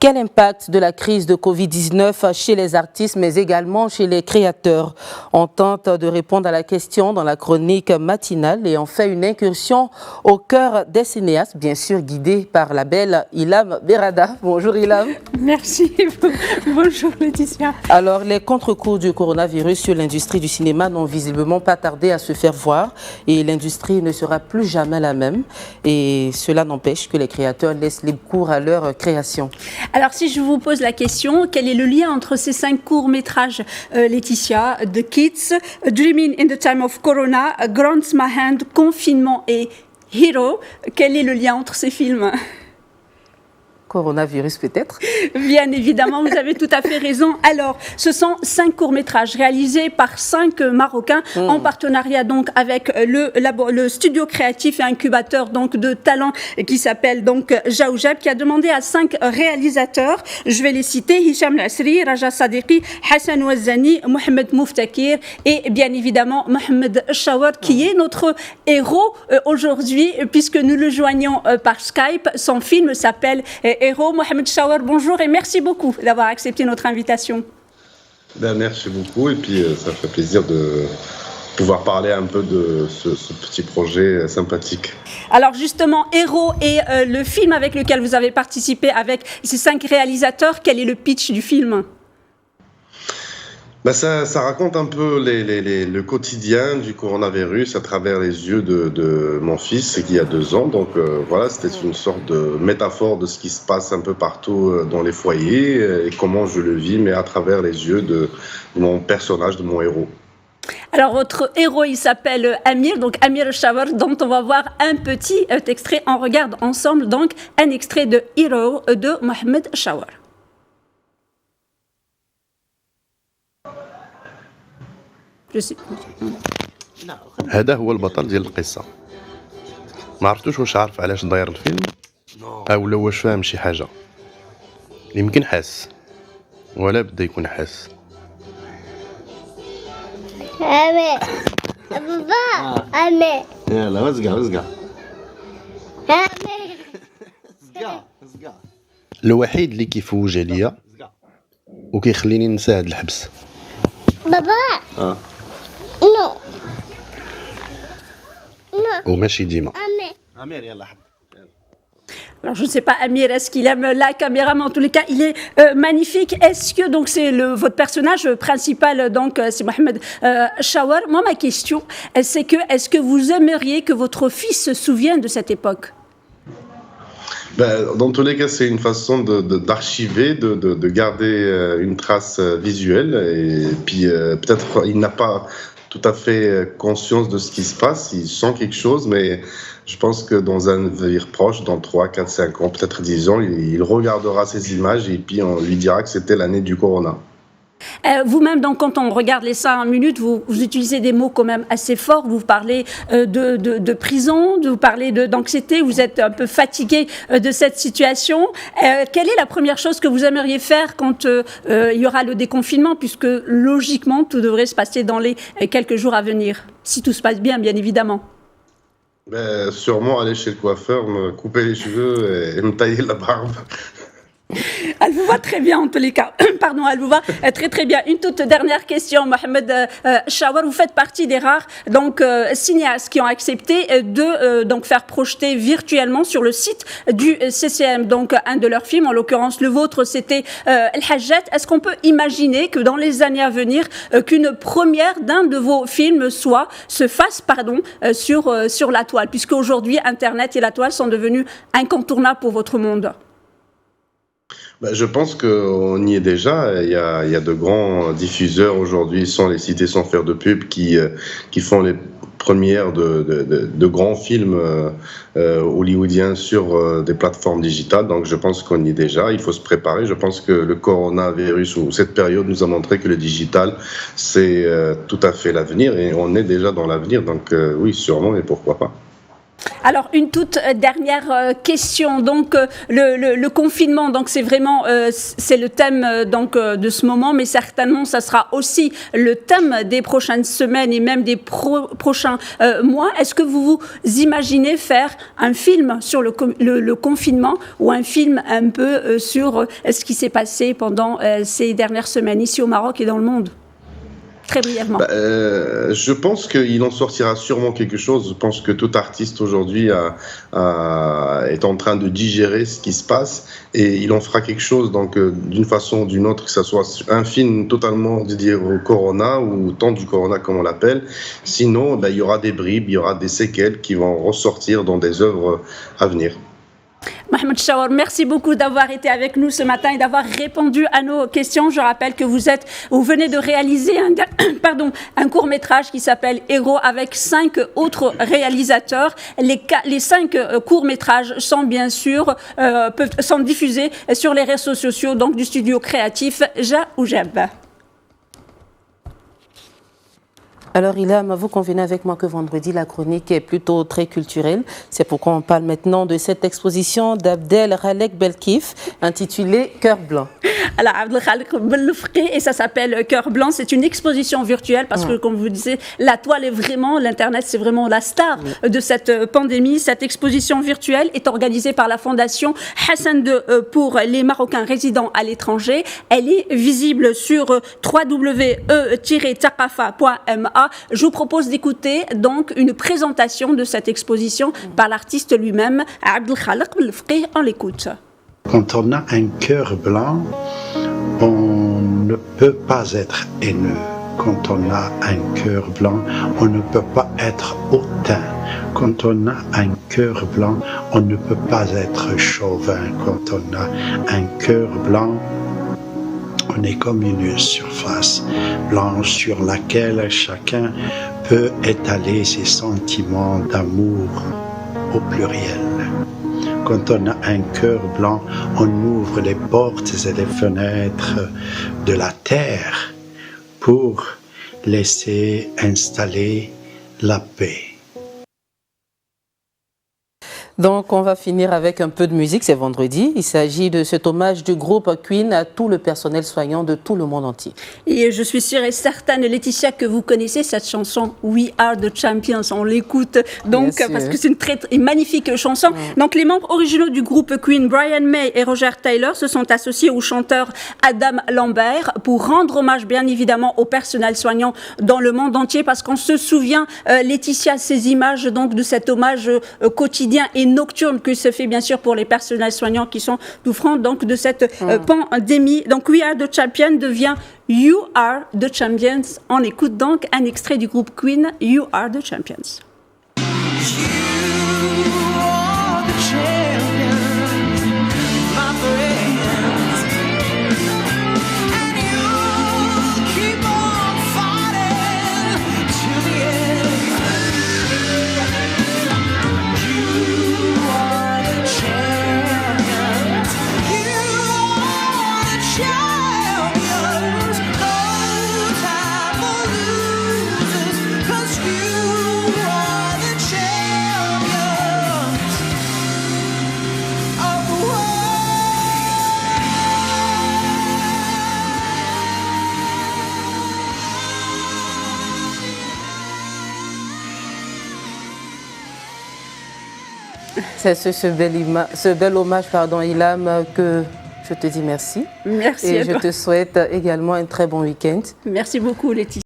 Quel impact de la crise de Covid-19 chez les artistes, mais également chez les créateurs? On tente de répondre à la question dans la chronique matinale et on fait une incursion au cœur des cinéastes, bien sûr guidée par la belle Ilham Berrada. Bonjour Ilham. Merci. Bonjour Laetitia. Alors, les contre-coups du coronavirus sur l'industrie du cinéma n'ont visiblement pas tardé à se faire voir et l'industrie ne sera plus jamais la même. Et cela n'empêche que les créateurs laissent libre cours à leur création. Alors, si je vous pose la question, quel est le lien entre ces 5 courts-métrages, Laetitia, The Kids, Dreaming in the Time of Corona, Grants My Hand, Confinement et Hero, quel est le lien entre ces films ? Coronavirus peut-être. Bien évidemment, vous avez tout à fait raison. Alors, ce sont 5 courts-métrages réalisés par 5 Marocains en partenariat donc avec le studio créatif et incubateur donc de talents qui s'appelle donc Jaoujab, qui a demandé à 5 réalisateurs, je vais les citer, Hicham Lasri, Raja Sadiqi, Hassan Ouazzani, Mohamed Mouftakir et bien évidemment Mohamed Chawar, qui est notre héros aujourd'hui puisque nous le joignons par Skype. Son film s'appelle Héros. Mohamed Chawar, bonjour et merci beaucoup d'avoir accepté notre invitation. Merci beaucoup et puis ça fait plaisir de pouvoir parler un peu de ce petit projet sympathique. Alors justement, Héros et le film avec lequel vous avez participé avec ces 5 réalisateurs, quel est le pitch du film ? Ça raconte un peu le quotidien du coronavirus à travers les yeux de mon fils qui a 2 ans. Donc voilà, c'était une sorte de métaphore de ce qui se passe un peu partout dans les foyers et comment je le vis, mais à travers les yeux de mon personnage, de mon héros. Alors votre héros, il s'appelle Amir, donc Amir Chawar, dont on va voir un petit extrait. On regarde ensemble donc un extrait de Hero de Mohamed Chawar. هذا هو البطل ديال القصة. ما عرفتوش واش عارف علاش داير الفيلم او لو واش فاهم شي حاجة. يمكن حاس ولا بدا يكون حاس. امي بابا امي يلا وزقع امي الوحيد اللي كيفوج عليا وكيخليني ننسى هاد الحبس. بابا نو وماشي ديما. امي يلا حب. Alors, je ne sais pas, Amir, est-ce qu'il aime la caméra, mais en tous les cas, il est magnifique. Est-ce que, donc, c'est votre personnage principal, donc, c'est Mohamed Chawar. Moi, ma question, c'est que, est-ce que vous aimeriez que votre fils se souvienne de cette époque ? Dans tous les cas, c'est une façon d'archiver, de garder une trace visuelle. Et puis, peut-être, il n'a pas tout à fait conscience de ce qui se passe. Il sent quelque chose, mais je pense que dans un avenir proche, dans 3, 4, 5 ans, peut-être 10 ans, il regardera ces images et puis on lui dira que c'était l'année du corona. Vous-même, donc, quand on regarde les 5 minutes, vous utilisez des mots quand même assez forts. Vous parlez de prison, vous parlez d'anxiété, vous êtes un peu fatigué de cette situation. Quelle est la première chose que vous aimeriez faire quand il y aura le déconfinement, puisque logiquement, tout devrait se passer dans les quelques jours à venir, si tout se passe bien, bien évidemment? Sûrement aller chez le coiffeur, me couper les cheveux et me tailler la barbe. Elle vous va très bien en tous les cas. Pardon, elle vous va très très bien. Une toute dernière question, Mohamed Chawar. Vous faites partie des rares donc cinéastes qui ont accepté de donc faire projeter virtuellement sur le site du CCM donc un de leurs films. En l'occurrence, le vôtre, c'était El Hajjat. Est-ce qu'on peut imaginer que dans les années à venir, qu'une première d'un de vos films se fasse sur la toile, puisque aujourd'hui Internet et la toile sont devenus incontournables pour votre monde? Je pense qu'on y est déjà. Il y a de grands diffuseurs aujourd'hui, sans les citer, sans faire de pub, qui font les premières de grands films hollywoodiens sur des plateformes digitales. Donc je pense qu'on y est déjà. Il faut se préparer. Je pense que le coronavirus ou cette période nous a montré que le digital, c'est tout à fait l'avenir et on est déjà dans l'avenir. Donc oui, sûrement et pourquoi pas. Alors, une toute dernière question. Donc, le confinement, donc c'est vraiment c'est le thème de ce moment, mais certainement, ça sera aussi le thème des prochaines semaines et même des prochains mois. Est-ce que vous vous imaginez faire un film sur le confinement ou un film un peu sur ce qui s'est passé pendant ces dernières semaines ici au Maroc et dans le monde? Très brièvement. Je pense qu'il en sortira sûrement quelque chose. Je pense que tout artiste aujourd'hui est en train de digérer ce qui se passe et il en fera quelque chose donc d'une façon ou d'une autre, que ce soit un film totalement dédié au corona ou au temps du corona comme on l'appelle. Sinon, il y aura des bribes, il y aura des séquelles qui vont ressortir dans des œuvres à venir. Mohamed Chawar, merci beaucoup d'avoir été avec nous ce matin et d'avoir répondu à nos questions. Je rappelle que vous venez de réaliser un court-métrage qui s'appelle Héros avec 5 autres réalisateurs. Les 5 courts-métrages sont bien sûr sont diffusés sur les réseaux sociaux donc du studio créatif Ja Oujab. Alors Ilham, vous convenez avec moi que vendredi, la chronique est plutôt très culturelle. C'est pourquoi on parle maintenant de cette exposition d'Abdel Khalek Belkif intitulée Cœur blanc. Alors, Abdel Khalek Belfqi, et ça s'appelle Cœur blanc. C'est une exposition virtuelle parce que, comme vous disiez, la toile est vraiment, l'Internet, c'est vraiment la star de cette pandémie. Cette exposition virtuelle est organisée par la Fondation Hassan II pour les Marocains résidant à l'étranger. Elle est visible sur www.e-taqafa.ma. Je vous propose d'écouter donc une présentation de cette exposition par l'artiste lui-même, Abdel Khalek Belfqi. On l'écoute. Quand on a un cœur blanc, on ne peut pas être haineux. Quand on a un cœur blanc, on ne peut pas être hautain. Quand on a un cœur blanc, on ne peut pas être chauvin. Quand on a un cœur blanc, on est comme une surface blanche sur laquelle chacun peut étaler ses sentiments d'amour au pluriel. Quand on a un cœur blanc, on ouvre les portes et les fenêtres de la terre pour laisser installer la paix. Donc, on va finir avec un peu de musique, c'est vendredi. Il s'agit de cet hommage du groupe Queen à tout le personnel soignant de tout le monde entier. Et je suis sûre et certaine, Laetitia, que vous connaissez cette chanson We Are the Champions. On l'écoute donc parce que c'est une magnifique chanson. Donc, les membres originaux du groupe Queen, Brian May et Roger Taylor, se sont associés au chanteur Adam Lambert pour rendre hommage, bien évidemment, au personnel soignant dans le monde entier. Parce qu'on se souvient, Laetitia, ces images donc de cet hommage quotidien et nocturne que se fait bien sûr pour les personnels soignants qui sont souffrant donc de cette pandémie. Donc We Are the Champions devient You Are the Champions. On écoute donc un extrait du groupe Queen, You Are the Champions. C'est ce bel hommage, Ilham, que je te dis merci. Merci. Et je te souhaite également un très bon week-end. Merci beaucoup, Laetitia.